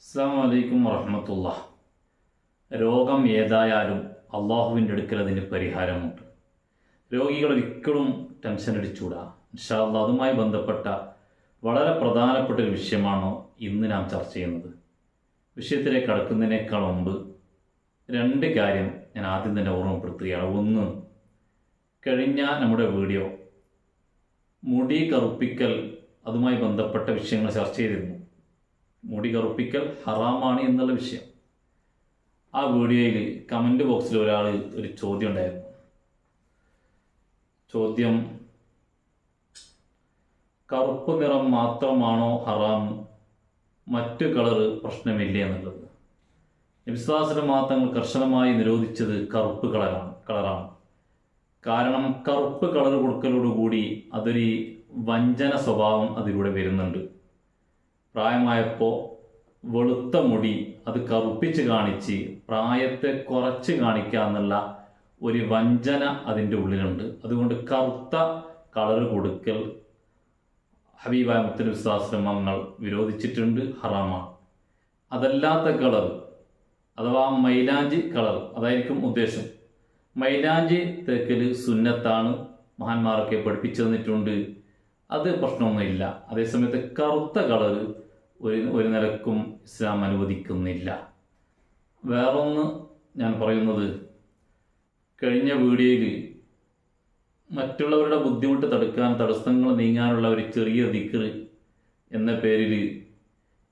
അസ്സലാമു അലൈക്കും വറഹ്മത്തുള്ളാഹി. രോഗം ഏതായാലും അള്ളാഹുവിൻ്റെ അടുക്കൽ അതിന് പരിഹാരമുണ്ട്. രോഗികൾ ഒരിക്കലും ടെൻഷൻ അടിച്ചുകൂടാ. ഇൻഷാ അല്ലാഹ് അതുമായി ബന്ധപ്പെട്ട വളരെ പ്രധാനപ്പെട്ട ഒരു വിഷയമാണ് ഇന്ന് നാം ചർച്ച ചെയ്യുന്നത്. വിഷയത്തിലേക്ക് കടക്കുന്നതിനേക്കാൾ മുമ്പ് രണ്ട് കാര്യം ഞാൻ ആദ്യം തന്നെ ഓർമ്മപ്പെടുത്തുകയാണ്. ഒന്ന്, കഴിഞ്ഞ നമ്മുടെ വീഡിയോ മുടി കറുപ്പിക്കൽ അതുമായി ബന്ധപ്പെട്ട വിഷയങ്ങൾ ചർച്ച ചെയ്തിരുന്നു. മുടി കറുപ്പിക്കൽ ഹറാമാണ് എന്നുള്ള വിഷയം. ആ വീഡിയോയിൽ കമൻറ്റ് ബോക്സിൽ ഒരാൾ ഒരു ചോദ്യം ഉണ്ടായിരുന്നു. ചോദ്യം, കറുപ്പ് നിറം മാത്രമാണോ ഹറാം, മറ്റു കളറ് പ്രശ്നമില്ലേ എന്നുള്ളത്. നബി സ്വല്ലല്ലാഹു അലൈഹി വസല്ലം തങ്ങൾ കർശനമായി നിരോധിച്ചത് കറുപ്പ് കളറാണ്. കാരണം കറുപ്പ് കളർ കൊടുക്കലോടുകൂടി അതൊരു വഞ്ചന സ്വഭാവം അതിലൂടെ വരുന്നുണ്ട്. പ്രായമായപ്പോൾ വെളുത്ത മുടി അത് കറുപ്പിച്ച് കാണിച്ച് പ്രായത്തെ കുറച്ച് കാണിക്കുക എന്നുള്ള ഒരു വഞ്ചന അതിൻ്റെ ഉള്ളിലുണ്ട്. അതുകൊണ്ട് കറുത്ത കളർ കൊടുക്കൽ ഹബീബായ മുത്തനബി സ്വല്ലല്ലാഹു അലൈഹി വസല്ലം തങ്ങൾ വിരോധിച്ചിട്ടുണ്ട്, ഹറാമാണ്. അതല്ലാത്ത കളർ അഥവാ മൈലാഞ്ചി കളർ, അതായിരിക്കും ഉദ്ദേശം. മൈലാഞ്ചി തേക്കൽ സുന്നത്താണ്, മഹാന്മാരൊക്കെ പഠിപ്പിച്ചു തന്നിട്ടുണ്ട്, അത് പ്രശ്നമൊന്നുമില്ല. അതേസമയത്ത് കറുത്ത കളർ ഒരു നിലക്കും ഇസ്ലാം അനുവദിക്കുന്നില്ല. വേറൊന്ന് ഞാൻ പറയുന്നത്, കഴിഞ്ഞ വീഡിയോയിൽ മറ്റുള്ളവരുടെ ബുദ്ധിമുട്ട് തടുക്കാൻ, തടസ്സങ്ങൾ നീങ്ങാനുള്ള ഒരു ചെറിയ ദിക്ർ എന്ന പേരിൽ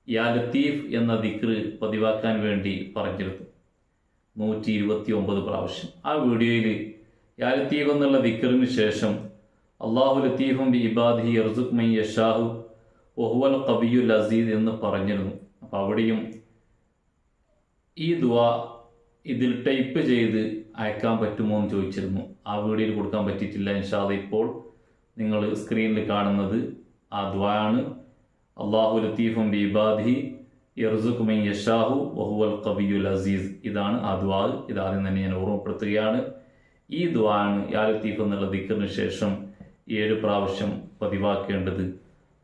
യാ ലത്തീഫ് എന്ന ദിക്ർ പതിവാക്കാൻ വേണ്ടി പറഞ്ഞിരുന്നു 129 പ്രാവശ്യം. ആ വീഡിയോയിൽ യാ ലത്തീഫ് എന്നുള്ള ദിക്റിന് ശേഷം അല്ലാഹു ലത്തീഫും ബി ഇബാദിഹി യർസുഖ് മൻ യശാഹു വഹുവൽ ഖവിയ്യുൽ അസീസ് എന്ന് പറഞ്ഞിരുന്നു. അപ്പോൾ അവിടെയും ഈ ദുആ ഇതിൽ ടൈപ്പ് ചെയ്ത് അയക്കാൻ പറ്റുമോ എന്ന് ചോദിച്ചിരുന്നു. ആ വീഡിയോയിൽ കൊടുക്കാൻ പറ്റിയിട്ടില്ല. ഇൻഷാ അല്ലാഹ് ഇപ്പോൾ നിങ്ങൾ സ്ക്രീനിൽ കാണുന്നത് ആ ദുആ ആണ്. അല്ലാഹു ലത്തീഫും ബി ഇബാദിഹി യർസുഖ് മൻ യശാഹു വഹുവൽ ഖവിയ്യുൽ അസീസ്, ഇതാണ് ആ ദുആ. ഇതാദ്യം തന്നെ ഞാൻ ഓർമ്മപ്പെടുത്തുകയാണ്. ഈ ദുആ ആണ് യാ ലത്തീഫ് എന്നുള്ള ദിക്റിന് ശേഷം 7 പ്രാവശ്യം പതിവാക്കേണ്ടത്.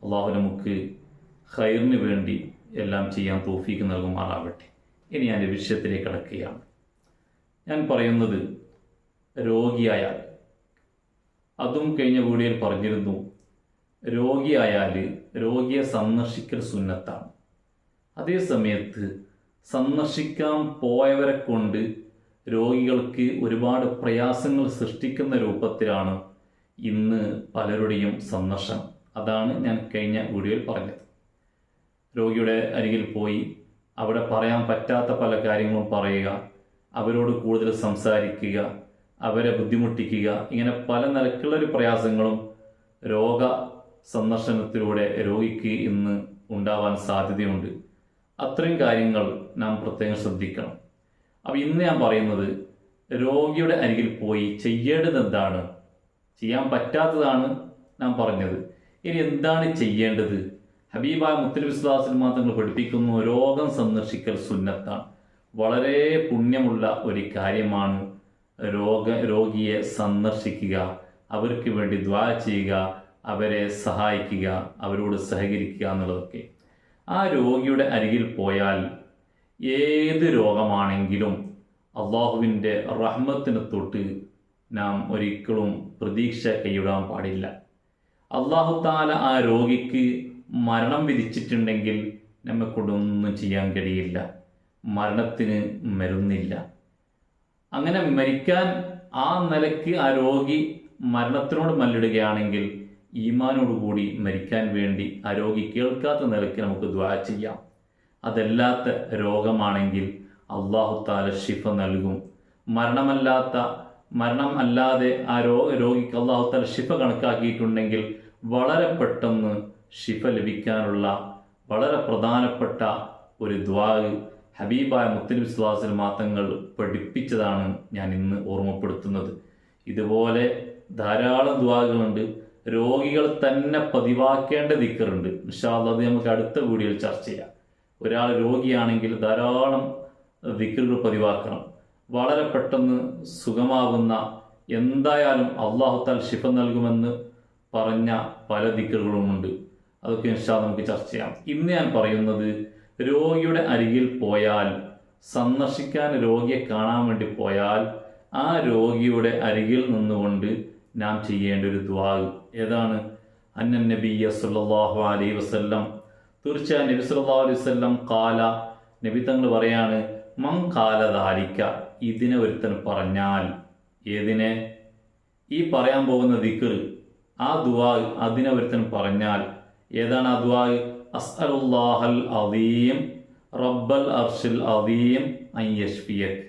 അള്ളാഹു നമുക്ക് ഖൈറിന് വേണ്ടി എല്ലാം ചെയ്യാൻ തൗഫീക്ക് നൽകുമാറാവട്ടെ. ഇനി ഞാൻ വിഷയത്തിലേക്ക് കടക്കുകയാണ്. ഞാൻ പറയുന്നത്, രോഗിയായാൽ, അതും കഴിഞ്ഞ വീഡിയോയിൽ പറഞ്ഞിരുന്നു, രോഗിയായാൽ രോഗിയെ സന്ദർശിക്കൽ സുന്നത്താണ്. അതേ സമയത്ത് സന്ദർശിക്കാൻ പോയവരെ കൊണ്ട് രോഗികൾക്ക് ഒരുപാട് പ്രയാസങ്ങൾ സൃഷ്ടിക്കുന്ന രൂപത്തിലാണ് ഇന്ന് പലരുടെയും സന്ദർശനം. അതാണ് ഞാൻ കഴിഞ്ഞ വീഡിയോയിൽ പറഞ്ഞത്. രോഗിയുടെ അരികിൽ പോയി അവിടെ പറയാൻ പറ്റാത്ത പല കാര്യങ്ങളും പറയുക, അവരോട് കൂടുതൽ സംസാരിക്കുക, അവരെ ബുദ്ധിമുട്ടിക്കുക, ഇങ്ങനെ പല നിലക്കുള്ളൊരു പ്രയാസങ്ങളും രോഗ സന്ദർശനത്തിലൂടെ രോഗിക്ക് ഇന്ന് ഉണ്ടാവാൻ സാധ്യതയുണ്ട്. അത്രയും കാര്യങ്ങൾ നാം പ്രത്യേകം ശ്രദ്ധിക്കണം. അപ്പോൾ ഇന്ന് ഞാൻ പറയുന്നത്, രോഗിയുടെ അരികിൽ പോയി ചെയ്യേണ്ടത് എന്താണ്, ചെയ്യാൻ പറ്റാത്തതാണ് നാം പറഞ്ഞത്. ഇനി എന്താണ് ചെയ്യേണ്ടത്? ഹബീബായ മുത്തനബി സ്വല്ലല്ലാഹു അലൈഹി വസല്ലം തങ്ങൾ പഠിപ്പിക്കുന്നു, രോഗം സന്ദർശിക്കൽ സുന്നത്താണ്. വളരെ പുണ്യമുള്ള ഒരു കാര്യമാണ് രോഗിയെ സന്ദർശിക്കുക, അവർക്ക് വേണ്ടി ദുആ ചെയ്യുക, അവരെ സഹായിക്കുക, അവരോട് സഹകരിക്കുക എന്നുള്ളതൊക്കെ. ആ രോഗിയുടെ അരികിൽ പോയാൽ ഏത് രോഗമാണെങ്കിലും അള്ളാഹുവിൻ്റെ റഹ്മത്തിന് തൊട്ട് നാം ഒരിക്കലും പ്രതീക്ഷ കൈവിടാൻ പാടില്ല. അല്ലാഹു തആല ആ രോഗിക്ക് മരണം വിധിച്ചിട്ടുണ്ടെങ്കിൽ നമ്മെക്കൊണ്ടൊന്നും ചെയ്യാൻ കഴിയില്ല. മരണത്തിന് മരുന്നില്ല. അങ്ങനെ മരിക്കാൻ ആ നിലയ്ക്ക് ആ രോഗി മരണത്തിനോട് മല്ലിടുകയാണെങ്കിൽ ഈമാനോടുകൂടി മരിക്കാൻ വേണ്ടി ആ രോഗി കേൾക്കാത്ത നിലയ്ക്ക് നമുക്ക് ദുആ ചെയ്യാം. അതല്ലാത്ത രോഗമാണെങ്കിൽ അല്ലാഹു തആല ശിഫ നൽകും. മരണം അല്ലാതെ ആ രോഗിക്ക് അല്ലാഹു തആല ശിഫ കണക്കാക്കിയിട്ടുണ്ടെങ്കിൽ വളരെ പെട്ടെന്ന് ശിഫ ലഭിക്കാനുള്ള വളരെ പ്രധാനപ്പെട്ട ഒരു ദുആ ഹബീബായ മുത്തനബി സ്വല്ലല്ലാഹു അലൈഹി വസല്ലം തങ്ങൾ പഠിപ്പിച്ചതാണ് ഞാൻ ഇന്ന് ഓർമ്മപ്പെടുത്തുന്നത്. ഇതുപോലെ ധാരാളം ദുആകളുണ്ട്. രോഗികൾ തന്നെ പതിവാക്കേണ്ട ദിക്റുണ്ട്. ഇൻഷാ അല്ലാഹ് അത് നമുക്ക് അടുത്ത വീഡിയോയിൽ ചർച്ച ചെയ്യാം. ഒരാൾ രോഗിയാണെങ്കിൽ ധാരാളം ദിക്റുകൾ പതിവാക്കണം. വളരെ പെട്ടെന്ന് സുഖമാകുന്ന, എന്തായാലും അല്ലാഹു തആല ശിഫ നൽകുമെന്ന് പറഞ്ഞ പല ദിക്റുകളുമുണ്ട്. അതൊക്കെ ഇൻഷാ അല്ലാഹ് നമുക്ക് ചർച്ച ചെയ്യാം. ഇന്ന് ഞാൻ പറയുന്നത്, രോഗിയുടെ അരികിൽ പോയാൽ, സന്ദർശിക്കാൻ രോഗിയെ കാണാൻ വേണ്ടി പോയാൽ ആ രോഗിയുടെ അരികിൽ നിന്നുകൊണ്ട് നാം ചെയ്യേണ്ട ഒരു ദുആ ഏതാണ്? അന്നൻ നബിയ്യ സല്ലല്ലാഹു അലൈഹി വസല്ലം, തീർച്ചയായും നബി സല്ലല്ലാഹു അലൈഹി വസല്ലം ഖാല, നബി തങ്ങൾ പറയാണ്, മൻ ഖാല ദാലിക, ഇതിനെ ഒരുത്തൻ പറഞ്ഞാൽ, ഏതിനെ? ഈ പറയാൻ പോകുന്ന ദിക്ർ, ആ ദുആ, അതിനെ ഒരുത്തൻ പറഞ്ഞാൽ, ഏതാണ് ആ ദുആ? അസ്അലുല്ലാഹൽ അദീം റബ്ബൽ അർശിൽ അദീം അൻ യശ്ഫിയക്.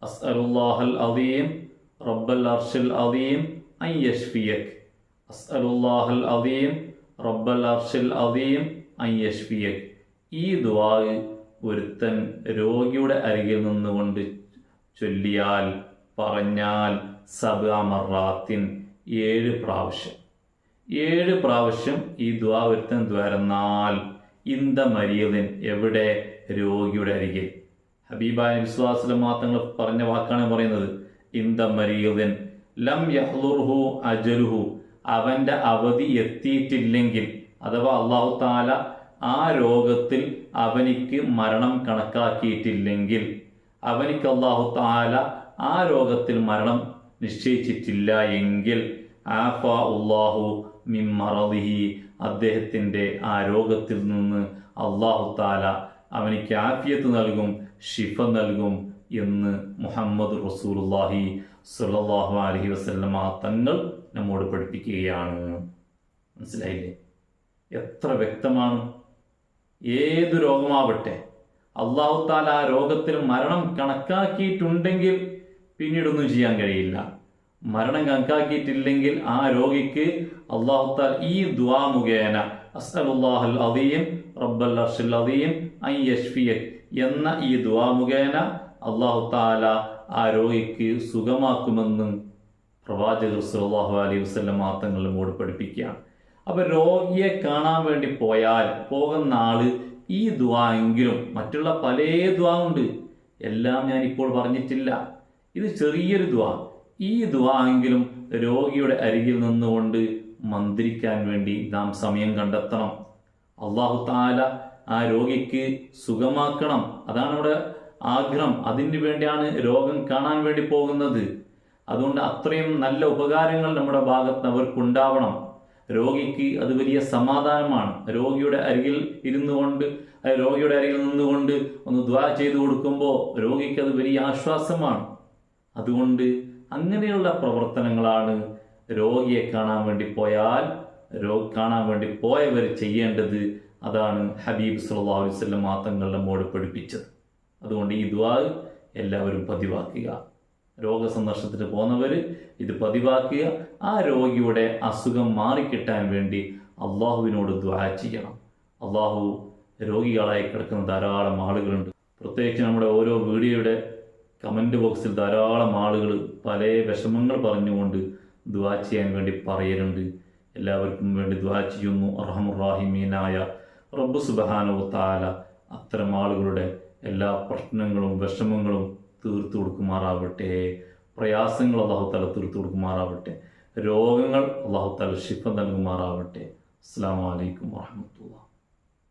അസ്അലുല്ലാഹൽ അദീം റബ്ബൽ അർശിൽ അദീം അൻ യശ്ഫിയക്. അസ്അലുല്ലാഹൽ അദീം റബ്ബൽ അർശിൽ അദീം അൻ യശ്ഫിയക്. ഈ ദുആ ഒരുത്തൻ രോഗിയുടെ അരികിൽ നിന്നുകൊണ്ട് ചൊല്ലിയാൽ, പറഞ്ഞാൽ, സബ്അ മർറാത്തിൻ, 7 പ്രാവശ്യം, 7 പ്രാവശ്യം ഈ ദുആ ഒരുത്തൻ ദ്വാരന്നാൽ, ഇന്ദ മരീദിൻ, എവിടെ? രോഗിയുടെ അരികിൽ. ഹബീബായ നബി സ്വല്ലല്ലാഹു അലൈഹി വസല്ലം തങ്ങൾ പറഞ്ഞ വാക്കാണ് പറയുന്നത്, ഇന്ദ മരീദിൻ ലം യഹ്ലുർഹു അജലുഹു, അവന്റെ അവധി എത്തിയിട്ടില്ലെങ്കിൽ, അഥവാ അല്ലാഹു തആല ആ രോഗത്തിൽ അവനിക്ക് മരണം കണക്കാക്കിയിട്ടില്ലെങ്കിൽ, അവനിക്ക് അല്ലാഹു തആല ആ രോഗത്തിൽ മരണം നിശ്ചയിച്ചിട്ടില്ല എങ്കിൽ, ആഫാ ഉല്ലാഹു മിൻ മറദിഹി, അദ്ദേഹത്തിൻ്റെ ആ രോഗത്തിൽ നിന്ന് അല്ലാഹു തആല അവനിക്ക് ആഫിയത്ത് നൽകും, ശിഫ നൽകും എന്ന് മുഹമ്മദ് റസൂലുള്ളാഹി സ്വല്ലല്ലാഹു അലൈഹി വസല്ലമ തങ്ങൾ നമ്മോട് പഠിപ്പിക്കുകയാണ്. മനസ്സിലായില്ലേ? എത്ര വ്യക്തമാണ്! ഏതു രോഗമാവട്ടെ, അല്ലാഹു തആല ആ രോഗത്തിൽ മരണം കണക്കാക്കിയിട്ടുണ്ടെങ്കിൽ പിന്നീടൊന്നും ചെയ്യാൻ കഴിയില്ല. മരണം കണക്കാക്കിയിട്ടില്ലെങ്കിൽ ആ രോഗിക്ക് അല്ലാഹു തആല ഈ ദുആ മുഖേന, അസ്അലുല്ലാഹൽ അദീം റബ്ബൽ അർശിൽ അദീം അൻ യശ്ഫിയക് എന്ന ഈ ദുആ മുഖേന അല്ലാഹു തആല ആ രോഗിക്ക് സുഖമാക്കുമെന്ന് പ്രവാചകർ സല്ലല്ലാഹു അലൈഹി വസല്ലം തങ്ങൾ നമ്മോട് പഠിപ്പിക്കുകയാണ്. അപ്പൊ രോഗിയെ കാണാൻ വേണ്ടി പോയാൽ, പോകുന്ന ആള് ഈ ദുആ എങ്കിലും, മറ്റുള്ള പല ദുആ ഉണ്ട്, എല്ലാം ഞാൻ ഇപ്പോൾ പറഞ്ഞിട്ടില്ല, ഇത് ചെറിയൊരു ദുആ, ഈ ദുആ എങ്കിലും രോഗിയുടെ അരികിൽ നിന്നുകൊണ്ട് മന്ത്രിക്കാൻ വേണ്ടി നാം സമയം കണ്ടെത്തണം. അല്ലാഹു തആല ആ രോഗിക്ക് സുഖമാക്കണം, അതാണ് നമ്മുടെ ആഗ്രഹം. അതിന് വേണ്ടിയാണ് രോഗം കാണാൻ വേണ്ടി പോകുന്നത്. അതുകൊണ്ട് അത്രയും നല്ല ഉപകാരങ്ങൾ നമ്മുടെ ഭാഗത്ത് അവർക്കുണ്ടാവണം. രോഗിക്ക് അത് വലിയ സമാധാനമാണ്. രോഗിയുടെ അരികിൽ രോഗിയുടെ അരികിൽ നിന്നുകൊണ്ട് ഒന്ന് ദുആ ചെയ്തു കൊടുക്കുമ്പോൾ രോഗിക്ക് അത് വലിയ ആശ്വാസമാണ്. അതുകൊണ്ട് അങ്ങനെയുള്ള പ്രവർത്തനങ്ങളാണ് രോഗിയെ കാണാൻ വേണ്ടി പോയവർ ചെയ്യേണ്ടത്. അതാണ് ഹബീബ് സല്ലല്ലാഹു അലൈഹി വസല്ലം തങ്ങൾ നമ്മോട് പഠിപ്പിച്ചത്. അതുകൊണ്ട് ഈ ദുആ എല്ലാവരും പതിവാക്കുക. രോഗസന്ദർശനത്തിന് പോകുന്നവർ ഇത് പതിവാക്കുക. ആ രോഗിയുടെ അസുഖം മാറിക്കിട്ടാൻ വേണ്ടി അള്ളാഹുവിനോട് ദുആ ചെയ്യണം. അള്ളാഹു രോഗികളായി കിടക്കുന്ന ധാരാളം ആളുകളുണ്ട്. പ്രത്യേകിച്ച് നമ്മുടെ ഓരോ വീഡിയോയുടെ കമൻറ്റ് ബോക്സിൽ ധാരാളം ആളുകൾ പല വിഷമങ്ങൾ പറഞ്ഞുകൊണ്ട് ദുആ ചെയ്യാൻ വേണ്ടി പറയലുണ്ട്. എല്ലാവർക്കും വേണ്ടി ദുആ ചെയ്യുന്നു. അർഹമുർ റഹീമീനായ റബ്ബ് സുബ്ഹാനഹു വ തആല അത്തരം ആളുകളുടെ എല്ലാ പ്രശ്നങ്ങളും വിഷമങ്ങളും തീർത്തു കൊടുക്കുമാറാവട്ടെ. പ്രയാസങ്ങൾ അല്ലാഹു തആല തീർത്തു കൊടുക്കുമാറാവട്ടെ. രോഗങ്ങൾ അല്ലാഹു തആല ശിഫ നൽകുമാറാവട്ടെ. അസ്സലാമു അലൈക്കും വറഹ്മത്തുള്ളാഹി.